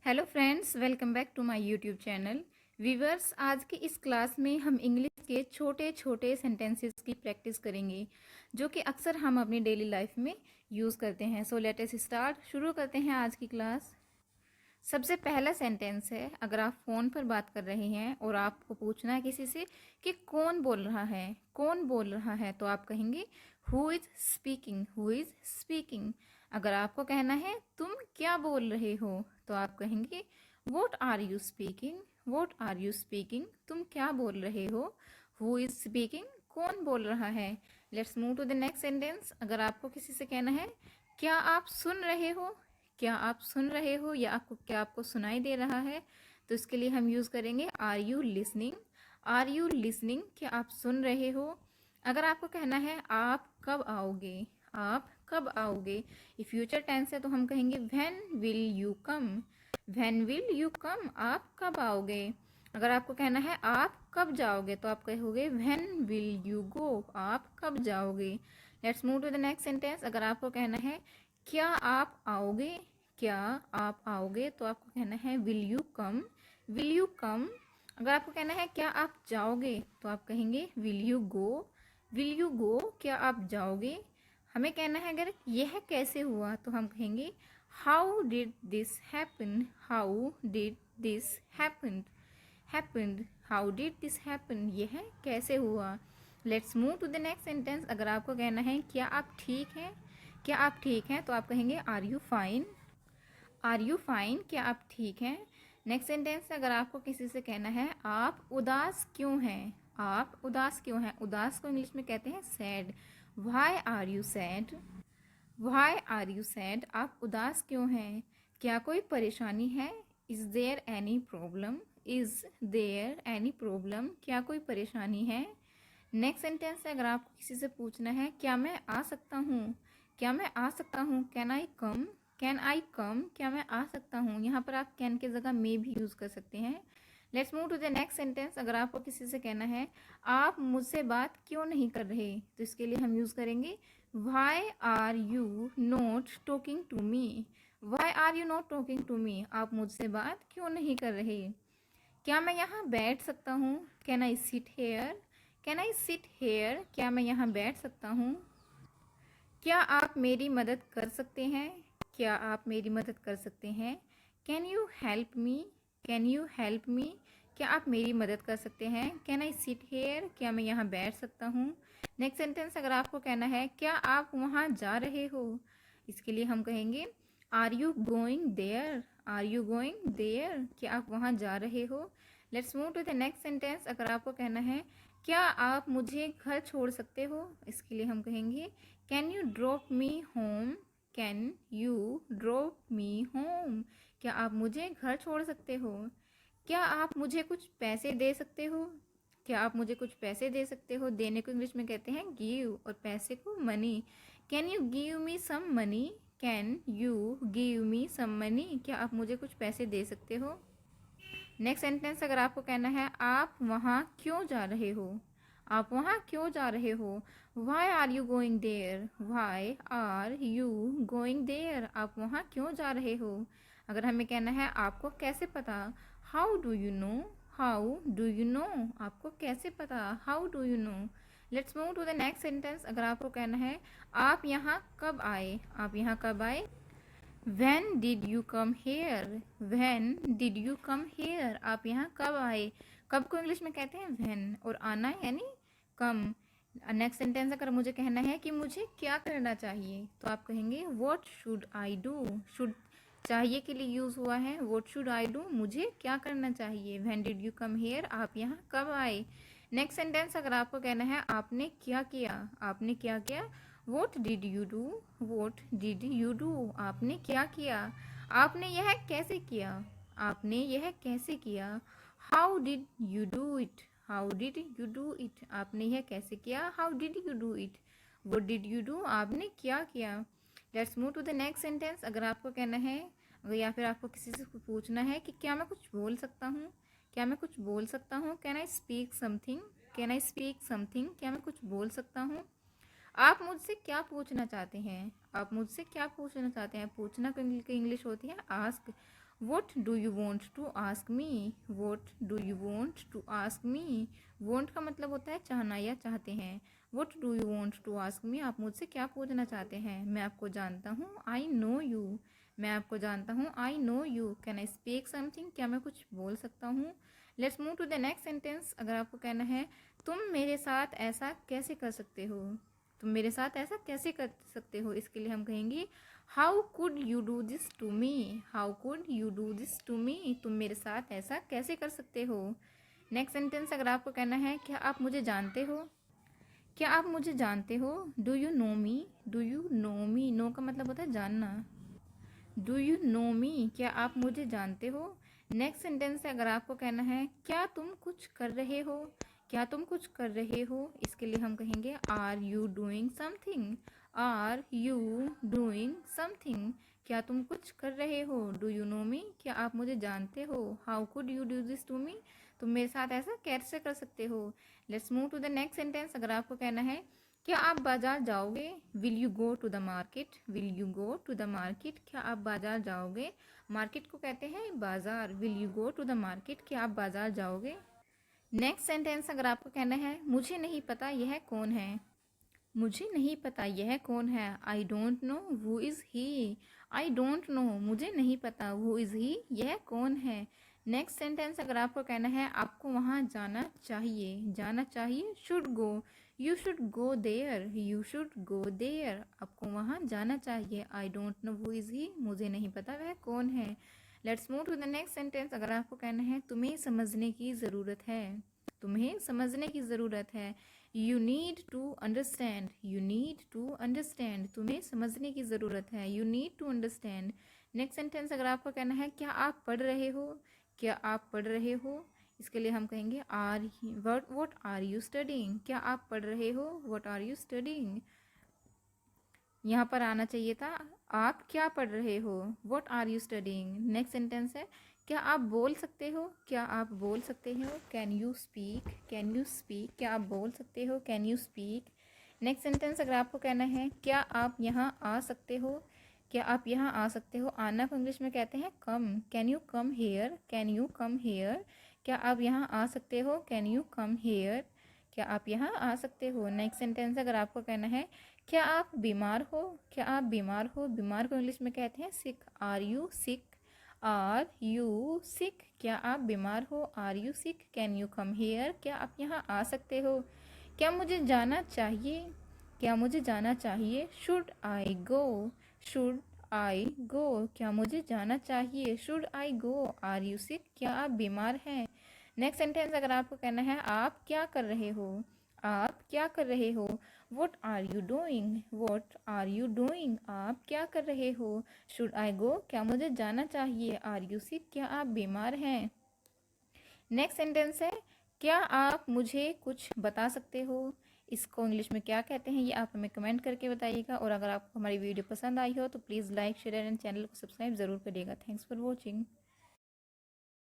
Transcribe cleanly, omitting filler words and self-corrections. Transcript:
Hello friends, welcome back to my YouTube channel. Viewers, आज की इस क्लास में हम इंग्लिश के छोटे छोटे सेंटेंसेस की प्रैक्टिस करेंगे जो कि अक्सर हम अपनी डेली लाइफ में यूज़ करते हैं। So let us start. शुरू करते हैं आज की क्लास। सबसे पहला सेंटेंस है, अगर आप फ़ोन पर बात कर रहे हैं और आपको पूछना है किसी से कि कौन बोल रहा है, कौन बोल रहा है, तो आप कहेंगे who is speaking, who is speaking. अगर आपको कहना है तुम क्या बोल रहे हो, तो आप कहेंगे what are you speaking, what are you speaking, तुम क्या बोल रहे हो। हु इज़ स्पीकिंग, कौन बोल रहा है। Let's move to the next sentence. अगर आपको किसी से कहना है क्या आप सुन रहे हो, क्या आप सुन रहे हो, या आपको क्या आपको सुनाई दे रहा है, तो इसके लिए हम यूज़ करेंगे are you listening. Are you listening, क्या आप सुन रहे हो। अगर आपको कहना है आप कब आओगे, आप कब आओगे, ये फ्यूचर टेंस है, तो हम कहेंगे when will you come, when will you come, आप कब आओगे। अगर आपको कहना है आप कब जाओगे, तो आप कहोगे व्हेन विल यू गो, आप कब जाओगे। Let's move to the next sentence. अगर आपको कहना है क्या आप आओगे, क्या आप आओगे, तो आपको कहना है will you come, will you come. अगर आपको कहना है क्या आप जाओगे, तो आप कहेंगे will you go, will you गो, क्या आप जाओगे। हमें कहना है अगर यह कैसे हुआ, तो हम कहेंगे how did this happen, how did this happen, happened, how did this happen, यह कैसे हुआ। Let's move to the next sentence. अगर आपको कहना है क्या आप ठीक हैं, क्या आप ठीक हैं, तो आप कहेंगे are you fine, are you fine, क्या आप ठीक हैं। नेक्स्ट सेंटेंस, अगर आपको किसी से कहना है आप उदास क्यों हैं, आप उदास क्यों हैं, उदास को इंग्लिश में कहते हैं sad. Why are you sad, why are you sad, आप उदास क्यों हैं, क्या कोई परेशानी है। Is there any problem, is there any problem, क्या कोई परेशानी है। नेक्स्ट सेंटेंस है, अगर आपको किसी से पूछना है क्या मैं आ सकता हूँ, क्या मैं आ सकता हूँ, can I come, can I कम, क्या मैं आ सकता हूँ। यहाँ पर आप कैन के जगह मे भी यूज़ कर सकते हैं। Let's move to the next sentence. अगर आपको किसी से कहना है आप मुझसे बात क्यों नहीं कर रहे, तो इसके लिए हम यूज़ करेंगे why are you not talking to me, why are you not talking to me, आप मुझसे बात क्यों नहीं कर रहे। क्या मैं यहाँ बैठ सकता हूँ, can I sit here, can I sit here, क्या मैं यहाँ बैठ सकता हूँ। क्या आप मेरी मदद कर सकते हैं, क्या आप मेरी मदद कर सकते हैं। Can you help me, can you help me, क्या आप मेरी मदद कर सकते हैं। कैन आई सिट हेयर, क्या मैं यहाँ बैठ सकता हूँ। नेक्स्ट सेंटेंस, अगर आपको कहना है क्या आप वहाँ जा रहे हो, इसके लिए हम कहेंगे are you going there, are you going there, क्या आप वहाँ जा रहे हो। Let's move to the next sentence. अगर आपको कहना है क्या आप मुझे घर छोड़ सकते हो, इसके लिए हम कहेंगे can you drop me home, can you drop me home, क्या आप मुझे घर छोड़ सकते हो। क्या आप मुझे कुछ पैसे दे सकते हो, क्या आप मुझे कुछ पैसे दे सकते हो। देने को इंग्लिश में कहते हैं गिव और पैसे को money. Can you give me some money, can you give me some money, क्या आप मुझे कुछ पैसे दे सकते हो। नेक्स्ट सेंटेंस, अगर आपको कहना है आप वहाँ क्यों जा रहे हो, आप वहाँ क्यों जा रहे हो। Why are you going there, why are you going there, आप वहाँ क्यों जा रहे हो। अगर हमें कहना है आपको कैसे पता, how do you know, how do you know, आपको कैसे पता, how do you know. Let's move to the next sentence. अगर आपको कहना है आप यहाँ कब आए, आप यहाँ कब आए। When did you come here, when did you come here, आप यहाँ कब आए। कब को इंग्लिश में कहते हैं when, और आना यानी कम। नेक्स्ट सेंटेंस, अगर मुझे कहना है कि मुझे क्या करना चाहिए, तो आप कहेंगे what should I do, should चाहिए के लिए यूज़ हुआ है, what should I do, मुझे क्या करना चाहिए। when did you come here, आप यहाँ कब आए। नेक्स्ट सेंटेंस, अगर आपको कहना है आपने क्या किया, आपने क्या किया। What did you do, what did you do, आपने क्या किया। आपने यह कैसे किया, आपने यह कैसे किया। How did you do it, how did you do it, आपने यह कैसे किया, how did you do it. What did you do, आपने क्या किया। Let's move to the next sentence. अगर आपको कहना है या फिर आपको किसी से पूछना है कि क्या मैं कुछ बोल सकता हूँ, क्या मैं कुछ बोल सकता हूँ, can I speak something, can I speak something, क्या मैं कुछ बोल सकता हूँ। आप मुझसे क्या पूछना चाहते हैं, आप मुझसे क्या पूछना चाहते हैं। पूछना की इंग्लिश होती है ask. What do you want to ask me, what do you want to ask me. Want का मतलब होता है चाहना या चाहते हैं। What do you want to ask me, आप मुझसे क्या पूछना चाहते हैं। मैं आपको जानता हूँ, आई नो यू। मैं आपको जानता हूँ, I know you. Can I speak something, क्या मैं कुछ बोल सकता हूँ। Let's move to the next sentence. अगर आपको कहना है तुम मेरे साथ ऐसा कैसे कर सकते हो, तुम मेरे साथ ऐसा कैसे कर सकते हो, इसके लिए हम कहेंगे how could you do this to me, how could you do this to me, तुम मेरे साथ ऐसा कैसे कर सकते हो। नेक्स्ट सेंटेंस, अगर आपको कहना है क्या आप मुझे जानते हो, क्या आप मुझे जानते हो। Do you know me, do you know me, know का मतलब होता है जानना। डू यू नो मी, क्या आप मुझे जानते हो। नेक्स्ट सेंटेंस है, अगर आपको कहना है क्या तुम कुछ कर रहे हो, क्या तुम कुछ कर रहे हो, इसके लिए हम कहेंगे are you doing something, are you doing something, क्या तुम कुछ कर रहे हो। डू यू नो मी, क्या आप मुझे जानते हो। How could you do this to me, तुम मेरे साथ ऐसा कैसे कर सकते हो। Let's move to the next sentence. अगर आपको कहना है क्या आप बाजार जाओगे, will you go to the market, will you go to the market, क्या आप बाजार जाओगे। मार्केट को कहते हैं बाजार। Will you go to the market, क्या आप बाजार जाओगे। नेक्स्ट सेंटेंस, अगर आपको कहना है मुझे नहीं पता यह कौन है, मुझे नहीं पता यह कौन है। आई don't know who is he, I don't no, मुझे नहीं पता हु इज़ ही, यह कौन है। नेक्स्ट सेंटेंस, अगर आपको कहना है आपको वहाँ जाना चाहिए, जाना चाहिए, should go, you should go there, you should go there, आपको वहाँ जाना चाहिए। I don't know who is he, मुझे नहीं पता वह कौन है। Let's move to the next sentence. अगर आपको कहना है तुम्हें समझने की ज़रूरत है, तुम्हें समझने की ज़रूरत है। You need to understand, you need to understand, तुम्हें समझने की ज़रूरत है। You need to understand. Next sentence, अगर आपको कहना है क्या आप पढ़ रहे हो, क्या आप पढ़ रहे हो, इसके लिए हम कहेंगे are what are you studying, क्या आप पढ़ रहे हो, वट आर यू स्टडिंग। यहाँ पर आना चाहिए था आप क्या पढ़ रहे हो, what are you studying. Next sentence है क्या आप बोल सकते हो, क्या आप बोल सकते हो, can you speak, can you speak, क्या आप बोल सकते हो, can you speak. Next sentence, अगर आपको कहना है क्या आप यहाँ आ सकते हो, क्या आप यहाँ आ सकते हो, आना को इंग्लिश में कहते हैं come, can you come here, can you come here, क्या आप यहाँ आ सकते हो, कैन यू कम हेयर, क्या आप यहाँ आ सकते हो। नेक्स्ट सेंटेंस, अगर आपको कहना है क्या आप बीमार हो, क्या आप बीमार हो, बीमार को इंग्लिश में कहते हैं sick, are you sick, are you sick, क्या आप बीमार हो, are you sick, can you come here, क्या आप यहाँ आ सकते हो। क्या मुझे जाना चाहिए, क्या मुझे जाना चाहिए, should I go, should I गो, क्या मुझे जाना चाहिए, should I go, are you sick, क्या आप बीमार हैं। नेक्स्ट सेंटेंस, अगर आपको कहना है आप क्या कर रहे हो, आप क्या कर रहे हो, what are you doing, what are you doing, आप क्या कर रहे हो। शुड आई गो, क्या मुझे जाना चाहिए, आर यू सिक, क्या आप बीमार हैं। नेक्स्ट सेंटेंस है क्या आप मुझे कुछ बता सकते हो, इसको इंग्लिश में क्या कहते हैं ये आप हमें कमेंट करके बताइएगा। और अगर आपको हमारी वीडियो पसंद आई हो तो please like share and channel को सब्सक्राइब ज़रूर करिएगा। Thanks for watching.